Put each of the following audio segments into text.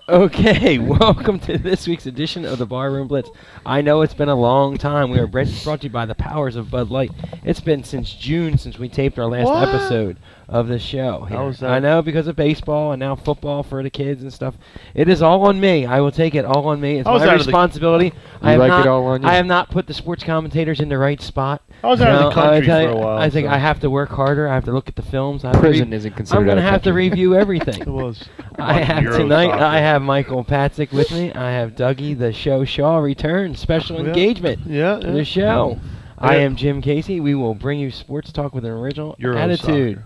Okay, welcome to this week's edition of the Barroom Blitz. I know it's been a long time. We are brought to you by the powers of Bud Light. It's been since June since we taped our last episode of the show. How was that? I know, because of baseball and now football for the kids and stuff. It is all on me. I will take it all on me. It's my responsibility. I have not put the sports commentators in the right spot. I was out of the country for a while. I think I have to work harder. I have to look at the films. Prison isn't considered. I'm going to have to review everything. It was. I have Michael Patzik with me. I have Dougie, the show Shaw returns, special engagement. The show. I am Jim Casey. We will bring you sports talk with an original attitude.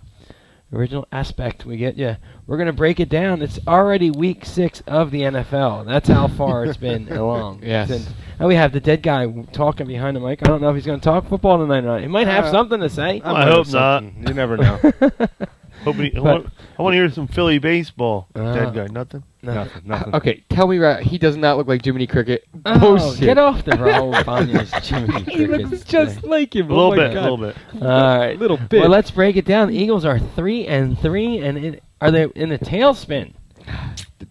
Original aspect. We get you. We're going to break it down. It's already week 6 of the NFL. That's how far it's been along. Yes. And we have the dead guy talking behind the mic. I don't know if he's going to talk football tonight or not. He might have something to say. I hope not. You never know. I want to hear some Philly baseball. Dead guy, nothing? Nothing. Okay, tell me he does not look like Jiminy Cricket. Oh, get off the Raul Banya's Jiminy Cricket. He looks just like him. A little bit. All right. Little bit. Well, let's break it down. The Eagles are 3-3, and are they in a tailspin?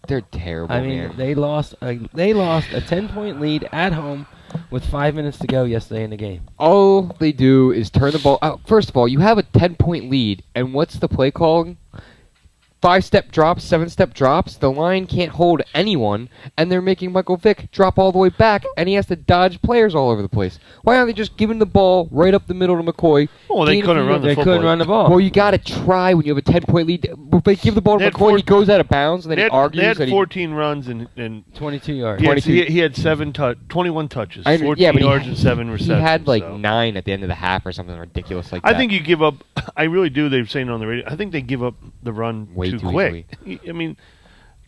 They're terrible, I mean, man. they lost a 10-point lead at home with 5 minutes to go yesterday in the game. All they do is turn the ball out. First of all, you have a 10-point lead, and what's the play calling? 5-step drops, 7-step drops. The line can't hold anyone, and they're making Michael Vick drop all the way back, and he has to dodge players all over the place. Why aren't they just giving the ball right up the middle to McCoy? Well, they couldn't run the football. They couldn't run the ball. Well, you got to try when you have a 10-point lead. If they give the ball to McCoy, he goes out of bounds, and then he argues. They had 14 runs and 22 yards. He had 21 touches, 14 yards and 7 receptions. He had 9 at the end of the half or something ridiculous like that. I think you give up. I really do. They're saying on the radio. I think they give up the run way too quick. I mean,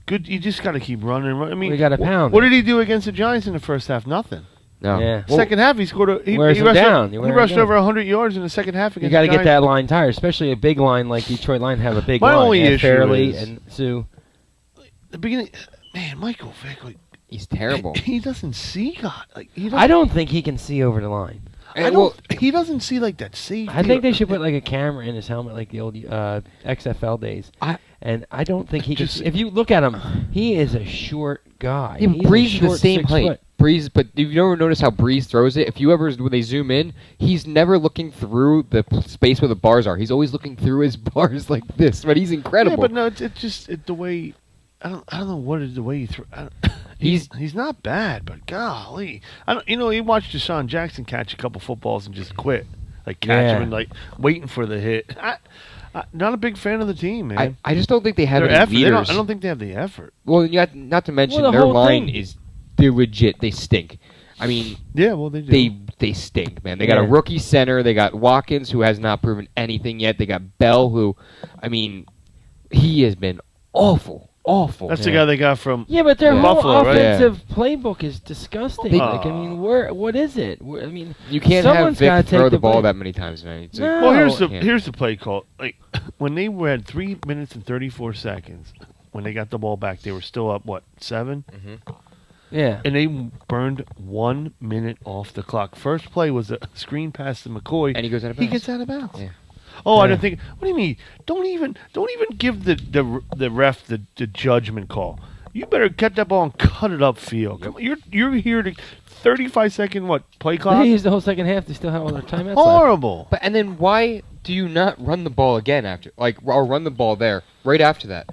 good. You just got to keep running. I mean, we got to pound. What did he do against the Giants in the first half? Nothing. No. Yeah. Second half, he scored. He rushed over 100 yards in the second half against. You got to get that line tired, especially a big line like Detroit line have a big line. My only issue Fairley is and Sue. The beginning, man, Michael Vick, he's terrible. He doesn't see God. I don't think he can see over the line. He doesn't see like that safety. I think they should put like a camera in his helmet, like the old XFL days. And I don't think he can. If you look at him, he is a short guy. Breeze is the same height. Breeze, but if you ever notice how Breeze throws it, when they zoom in, he's never looking through the space where the bars are. He's always looking through his bars like this. But he's incredible. Yeah, but no, it's just the way. I don't know what is the way he throws. He's not bad, but golly, he watched Deshaun Jackson catch a couple footballs and just quit, catch him and waiting for the hit. Not a big fan of the team, man. I just don't think they have any leaders. I don't think they have the effort. Well, not to mention their line they're legit. They stink. I mean, yeah, well they do. They stink, man. They got a rookie center. They got Watkins, who has not proven anything yet. They got Bell, who, I mean, he has been awful. That's the guy they got from but their Buffalo, whole offensive playbook is disgusting. What is it? I mean, you can't have Vic throw the ball that many times, man. Well, here's the play call. When they had 3 minutes and 34 seconds, when they got the ball back, they were still up 7. Mm-hmm. Yeah, and they burned 1 minute off the clock. First play was a screen pass to McCoy, and he goes out of bounds. He gets out of bounds. Yeah. Oh, I don't think. What do you mean? Don't even give the ref the judgment call. You better get that ball and cut it upfield. Come on, you're here to 35-second play clock. They used the whole second half. They still have all their timeouts. Horrible. But and then why do you not run the ball again after or run the ball there right after that?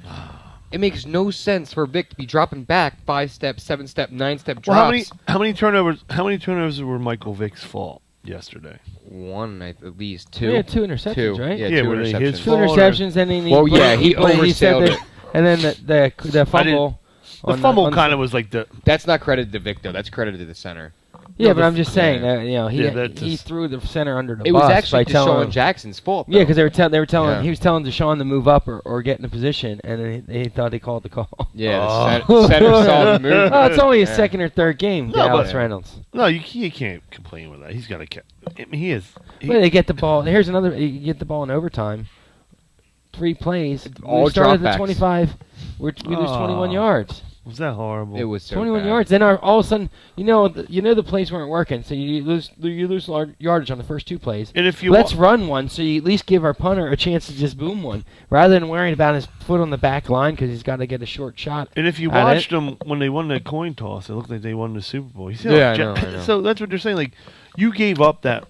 It makes no sense for Vic to be dropping back 5-step, 7-step, 9-step drops. Well, how many turnovers were Michael Vick's fault yesterday? One, at least. 2. We had 2 interceptions, right? Yeah, 2 interceptions. 2 interceptions, and then he oversailed it. And then the fumble. The fumble kind of was like the. That's not credited to Vic though. That's credited to the center. Yeah, but I'm just saying that he threw the center under the bus. It was actually Deshaun Jackson's fault. Yeah, because they were telling he was telling Deshaun to move up or get in a position, and then he thought he called the call. Yeah, the center saw the move. Oh, it's only his second or third game. Alex Reynolds. No, you can't complain with that. He's got to. I mean, he is. But they get the ball. Here's another. You get the ball in overtime. 3 plays. All we started dropbacks. at 25. We lose 21 yards. Was that horrible? It was so 21 bad. yards. Then all of a sudden, the plays weren't working, so you lose yardage on the first 2 plays. And if you let's run one, so you at least give our punter a chance to just boom one, rather than worrying about his foot on the back line because he's got to get a short shot. And if you watched them when they won that coin toss, it looked like they won the Super Bowl. I know. So that's what they're saying. Like, you gave up that.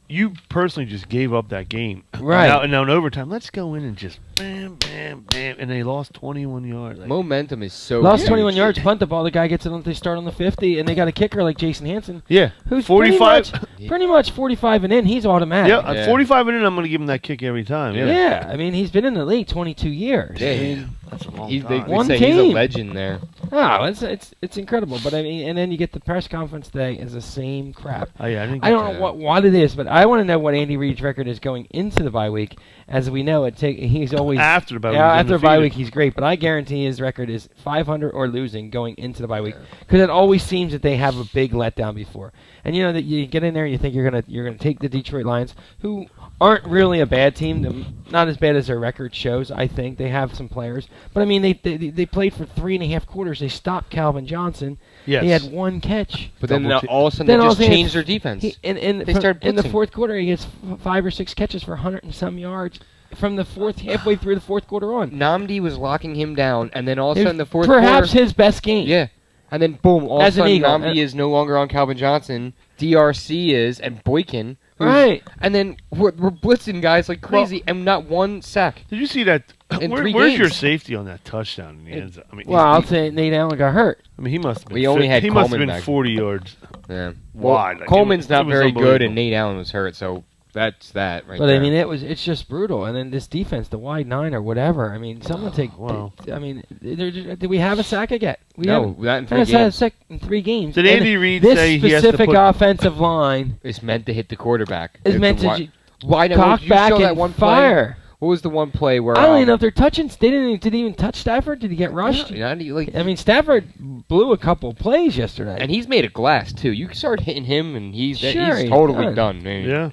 You personally just gave up that game. Right. And now in overtime, let's go in and just bam, bam, bam. And they lost 21 yards. Like, momentum is so Lost huge. 21 yards, punt the ball. The guy gets it on. They start on the 50, and they got a kicker like Jason Hansen. Yeah. Who's 45. Pretty much 45 and in. He's automatic. Yeah, at 45 and in, I'm going to give him that kick every time. Yeah. I mean, he's been in the league 22 years. Yeah. I mean, that's a long They One say team. he's a legend there. Oh, it's incredible. But I mean, and then you get the press conference today is the same crap. Oh, yeah, I don't know what it is, but I want to know what Andy Reid's record is going into the bye week. As we know, he's always after the bye week. After the bye week, he's great. But I guarantee his record is 500 or losing going into the bye week because it always seems that they have a big letdown before. And you know that you get in there, you think you're gonna take the Detroit Lions, who aren't really a bad team, not as bad as their record shows. I think they have some players, but I mean they played for 3.5 quarters. They stopped Calvin Johnson. Yes. He had 1 catch. But then all of a sudden they just changed their defense. In the fourth quarter, he gets 5 or 6 catches for 100 and some yards. From the halfway through the fourth quarter on, Namdi was locking him down, and then all of a sudden the fourth perhaps quarter, his best game. Yeah, and then boom, all of a sudden Eagle. Namdi is no longer on Calvin Johnson. DRC is, and Boykin, right? And then we're blitzing guys like crazy, and not 1 sack. Did you see that? Where's your safety on that touchdown in the end zone? I mean, I'll say Nate Allen got hurt. I mean, he must have been. We only had he Coleman must have been back 40 yards. Yeah, wide. Like, Coleman's not it was very good, and unbelievable. Nate Allen was hurt, so that's that right But there. I mean, it's just brutal. And then this defense, the wide 9 or whatever. I mean, someone take. Wow. I mean, did we have a sack yet? No, not in 3 had a games. sack in 3 games. Did Andy Reid this say he has to specific put offensive line It's meant to hit the quarterback. is meant to why cock you back show that and one fire? Play? What was the one play where I don't even know if they're touching. They didn't even touch Stafford. Did he get rushed? I mean, Stafford blew a couple plays yesterday, and he's made of glass too. You start hitting him, and he's he's totally done. Man. Yeah.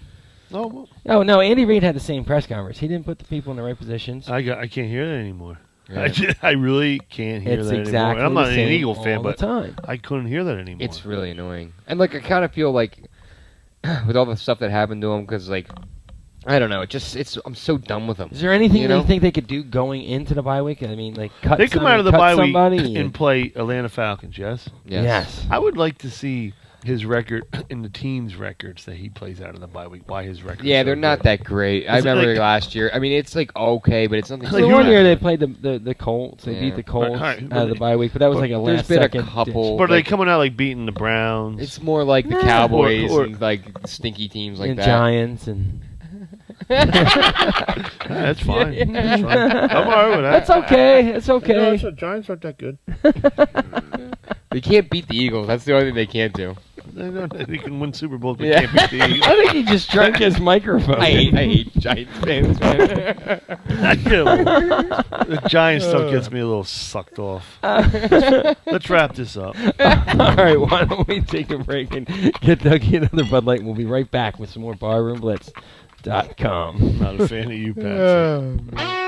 Oh, well. Oh no, Andy Reid had the same press conference. He didn't put the people in the right positions. I can't hear that anymore. Yeah. I really can't hear that exactly anymore. And I'm not an the same Eagle fan, all but the time. I couldn't hear that anymore. It's really annoying. And I kind of feel like with all the stuff that happened to him, because I don't know. I'm so done with them. Is there anything that you think they could do going into the bye week? I mean, cut. They come out of the bye week and and play Atlanta Falcons. Yes. Yes. I would like to see his record in the teams records that he plays out of the bye week. Why his record? Yeah, they're not that great. I remember last year. I mean, it's okay, but it's nothing. The one year they played the Colts. They beat the Colts out of the bye week, but that was like a last second. There's been a couple. But are they coming out beating the Browns? It's more like the Cowboys and stinky teams like and that. Giants and. That's fine. That's fine. I'm all right with that. That's okay. It's okay. The Giants aren't that good. They can't beat the Eagles. That's the only thing they can't do. They can win Super Bowls, but can't beat the Eagles. I think he just drank his microphone. I hate Giants fans, man. The Giants stuff gets me a little sucked off. Let's wrap this up. All right, why don't we take a break and get Dougie another Bud Light, and we'll be right back with some more BarroomBlitz.com. I'm not a fan of you, Patsy.